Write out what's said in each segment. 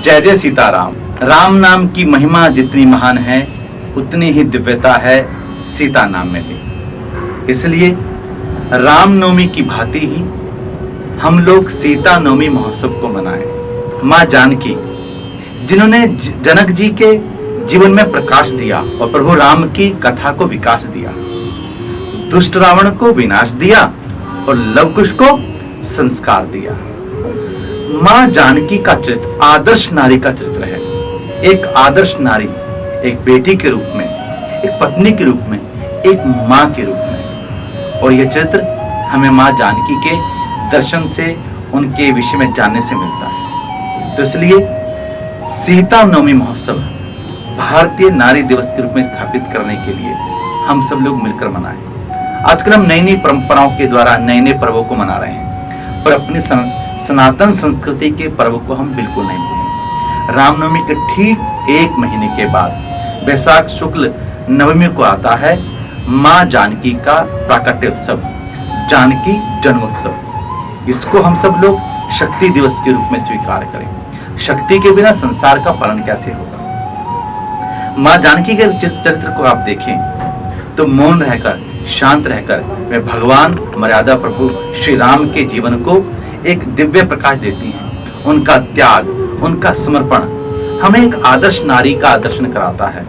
जय जय सीताराम। राम नाम की महिमा जितनी महान है उतनी ही दिव्यता है सीता नाम में भी। इसलिए रामनवमी की भांति ही हम लोग सीता नवमी महोत्सव को मनाएं। माँ जानकी जिन्होंने जनक जी के जीवन में प्रकाश दिया और प्रभु राम की कथा को विकास दिया, दुष्ट रावण को विनाश दिया और लवकुश को संस्कार दिया। माँ जानकी का चरित्र आदर्श नारी का चरित्र है। एक आदर्श नारी, एक बेटी के रूप में, एक पत्नी के रूप में, एक माँ के रूप में। और यह चरित्र हमें माँ जानकी के दर्शन से, उनके विषय में जानने से मिलता है। तो इसलिए सीता नवमी महोत्सव भारतीय नारी दिवस के रूप में स्थापित करने के लिए हम सब लोग मिलकर मनाएं। आजकल हम नई नई परंपराओं के द्वारा नए नए पर्वों को मना रहे हैं, पर अपनी सनातन संस्कृति के पर्व को हम बिल्कुल नहीं भूलें। रामनवमी के ठीक एक महीने के बाद वैशाख शुक्ल नवमी को आता है माँ जानकी का प्राकट्य उत्सव, जानकी जन्मोत्सव। इसको हम सब लोग शक्ति दिवस के रूप में स्वीकार करें। शक्ति के बिना संसार का पालन कैसे होगा। माँ जानकी के चरित्र को आप देखें तो मौन रहकर, शांत रहकर वे भगवान मर्यादा प्रभु श्री राम के जीवन को एक दिव्य प्रकाश देती हैं। उनका त्याग, उनका समर्पण हमें एक आदर्श नारी का दर्शन कराता है।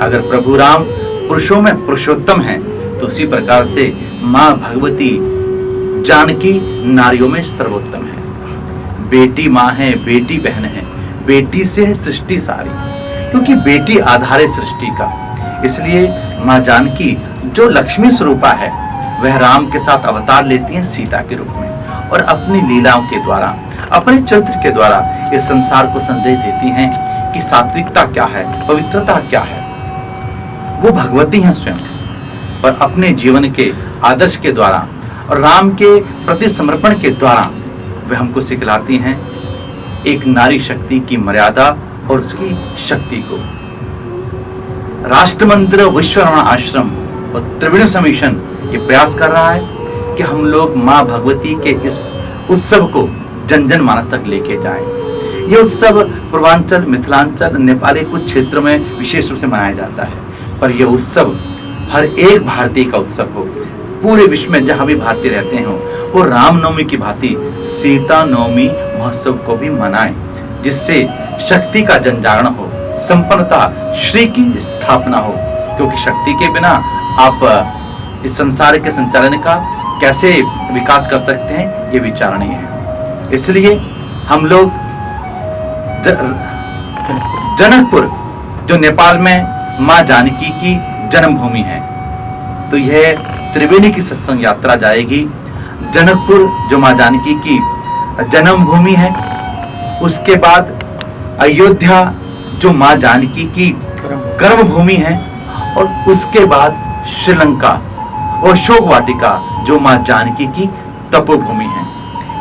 अगर प्रभु राम पुरुषों में पुरुषोत्तम हैं तो उसी प्रकार से माँ भगवती जानकी नारियों में सर्वोत्तम है। बेटी माँ है, बेटी बहन है, बेटी से है सृष्टि सारी, क्योंकि बेटी आधार है सृष्टि का। इसलिए माँ जानकी जो लक्ष्मी स्वरूपा है वह राम के साथ अवतार लेती हैं सीता के रूप में, और अपनी लीलाओं के द्वारा, अपने चरित्र के द्वारा इस संसार को संदेश देती हैं कि सात्विकता क्या है, पवित्रता क्या है। वो भगवती हैं स्वयं, पर अपने जीवन के आदर्श के द्वारा और राम के प्रति समर्पण के द्वारा वे हमको सिखलाती हैं एक नारी शक्ति की मर्यादा और उसकी शक्ति को। राष्ट्र मंदिर, विश्वकर्मा आश्रम और त्रिवेणी समिशन ये प्रयास कर रहा है कि हम लोग माँ भगवती के इस उत्सव को जन जन मानस तक लेके जाएं। ये उत्सव पूर्वांचल, मिथिलांचल, नेपाली कुछ क्षेत्रों में विशेष रूप से मनाया जाता है, पर यह उत्सव हर एक भारतीय का उत्सव हो। पूरे विश्व में जहां भी भारतीय रहते हो वो रामनवमी की भांति सीता नवमी महोत्सव को भी मनाएं, जिससे शक्ति का जनजागरण हो, संपन्नता, श्री की स्थापना हो। क्योंकि शक्ति के बिना आप इस संसार के संचालन का कैसे विकास कर सकते हैं, ये विचारणीय है। इसलिए हम लोग जनकपुर जो नेपाल में माँ जानकी की जन्मभूमि है, तो यह त्रिवेणी की सत्संग यात्रा जाएगी। जनकपुर जो माँ जानकी की जन्मभूमि है, उसके बाद अयोध्या जो माँ जानकी की कर्मभूमि है, और उसके बाद श्रीलंका और शोक वाटिका जो माँ जानकी की तपोभूमि है।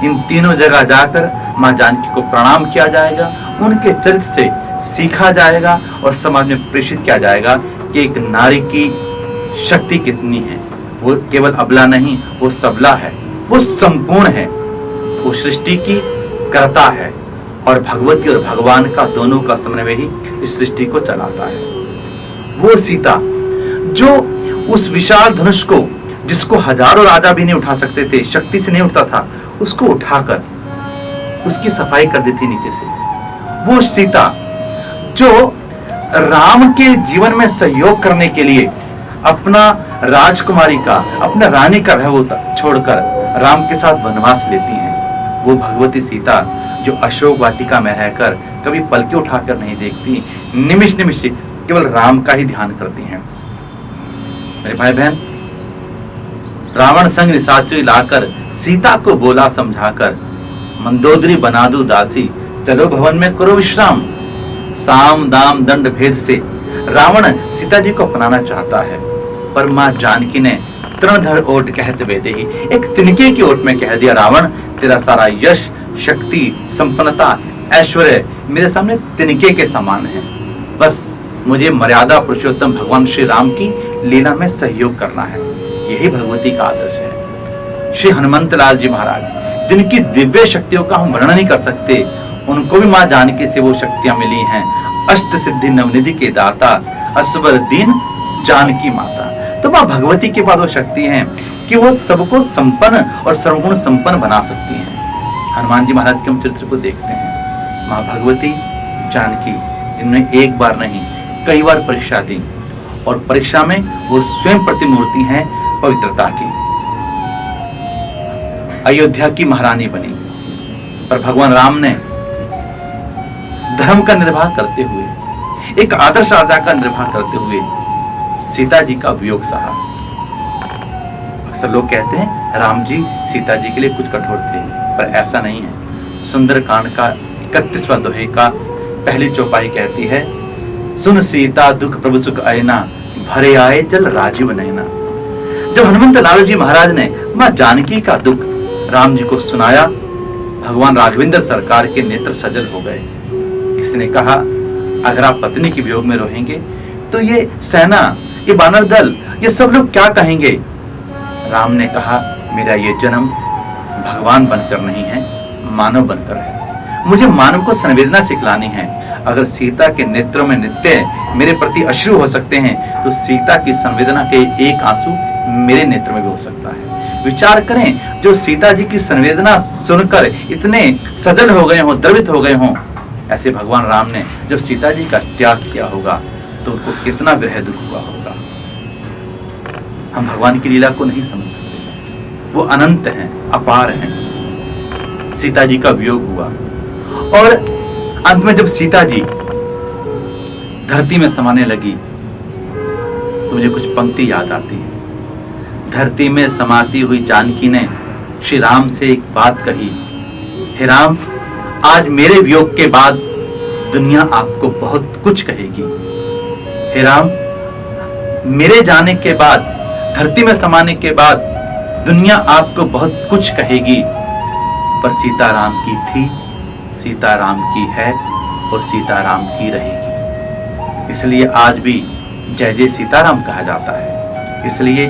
इन तीनों जगह जाकर माँ जानकी को प्रणाम किया जाएगा, उनके चरित्र से सीखा जाएगा और समाज में प्रेषित किया जाएगा कि एक नारी की शक्ति कितनी है। वो केवल अबला नहीं, वो सबला है, वो संपूर्ण है, वो सृष्टि की कर्ता है, और भगवती और भगवान का दोनों का समन्वय ही इस सृष्टि को चलाता है। वो सीता जो उस विशाल धनुष को, जिसको हजारों राजा भी नहीं उठा सकते थे, शक्ति से नहीं उठता था, उसको उठाकर उसकी सफाई कर देती नीचे से। वो सीता जो राम के जीवन में सहयोग करने के लिए अपना राजकुमारी का, अपना रानी का वैभव छोड़कर राम के साथ वनवास लेती हैं। वो भगवती सीता जो अशोक वाटिका में रहकर कभी पलके उठाकर नहीं देखती, निमिष निमिष केवल राम का ही ध्यान करती हैं। मेरे भाई बहन, रावण संग निशाचरी लाकर सीता को बोला समझाकर, मंदोदरी बना दूं दासी, चलो भवन में करो विश्राम। साम दाम दंड भेद से रावण सीता जी को अपनाना चाहता है, पर माँ जानकी ने तृणधर ओट कहत वेदे ही, एक तिनके की ओट में कह दिया, रावण तेरा सारा यश, शक्ति, संपन्नता, ऐश्वर्य मेरे सामने तिनके के समान है। बस मुझे मर्यादा पुरुषोत्तम भगवान श्री राम की लीला में सहयोग करना है। यही भगवती का आदर्श है। श्री हनुमंत लाल जी महाराज, जिनकी दिव्य शक्तियों का हम वर्णन नहीं कर सकते, उनको भी माँ जानकी से वो शक्तियां मिली हैं। अष्ट सिद्धि नवनिधि के दाता, असबर दीन जानकी माता। तो माँ भगवती के पास वो शक्ति है कि वो सबको संपन्न और सर्वगुण संपन्न बना सकती हैं। हनुमान जी महाराज के हम चरित्र को देखते हैं। माँ भगवती जानकी जिन्होंने एक बार नहीं कई बार परीक्षा दी, और परीक्षा में वो स्वयं प्रतिमूर्ति हैं पवित्रता की। अयोध्या की महारानी बनी, पर भगवान राम ने धर्म का निर्वाह करते हुए, एक आदर्श राजा का निर्वाह करते हुए सीता जी का वियोग सहा। अक्सर लोग कहते हैं राम जी सीता जी के लिए कुछ कठोर थे, पर ऐसा नहीं है। सुंदरकांड का 31वां दोहे का पहली चौपाई कहती है, सुन सीता दुख प्रभु सुख आयना, भरे आए जल राजीव नयना। जब हनुमंत लाल जी महाराज ने मां जानकी का दुख राम जी को सुनाया, भगवान राघवेंद्र सरकार के नेत्र सजल हो गए। किसी ने कहा, अगर आप पत्नी के वियोग में रहेंगे तो ये सेना, ये बानर दल, ये सब लोग क्या कहेंगे? राम ने कहा, मेरा ये जन्म भगवान बनकर नहीं है, मानव बनकर है। मुझे मानव को संवेदना सिखलानी है। अगर सीता के नेत्रों में नित्य मेरे प्रति अश्रु हो सकते हैं, तो सीता की संवेदना के एक आंसू मेरे नेत्र में भी हो सकता है। विचार करें, जो सीता जी की संवेदना सुनकर इतने सजल हो गए हों, द्रवित हो गए हों, ऐसे भगवान राम ने जब सीता जी का त्याग किया होगा तो उनको कितना विरह दुख हुआ होगा। हम भगवान की लीला को नहीं समझ सकते, वो अनंत हैं, अपार हैं। सीता जी का वियोग हुआ, और अंत में जब सीता जी धरती में समाने लगी तो मुझे कुछ पंक्ति याद आती है। धरती में समाती हुई जानकी ने श्री राम से एक बात कही, हे राम, आज मेरे वियोग के बाद दुनिया आपको बहुत कुछ कहेगी। हे राम, मेरे जाने के बाद, धरती में समाने के बाद दुनिया आपको बहुत कुछ कहेगी, पर सीताराम की थी, सीताराम की है और सीताराम की रहेगी। इसलिए आज भी जय जय सीताराम कहा जाता है। इसलिए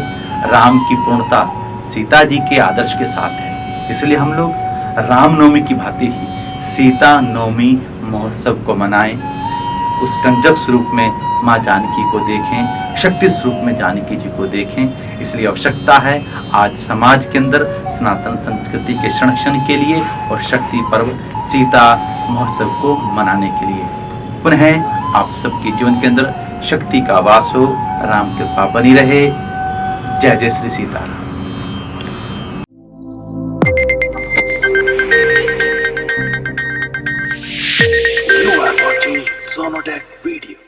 राम की पूर्णता सीता जी के आदर्श के साथ है। इसलिए हम लोग रामनवमी की भांति ही सीता नवमी महोत्सव को मनाएं, उस कंजक स्वरूप में माँ जानकी को देखें, शक्ति स्वरूप में जानकी जी को देखें। इसलिए आवश्यकता है आज समाज के अंदर सनातन संस्कृति के संरक्षण के लिए और शक्ति पर्व सीता महोत्सव को मनाने के लिए। पुनः आप सबके जीवन के अंदर शक्ति का वास हो, राम कृपा बनी रहे। जय जय Shri Sitaram. You are watching Sonotech video.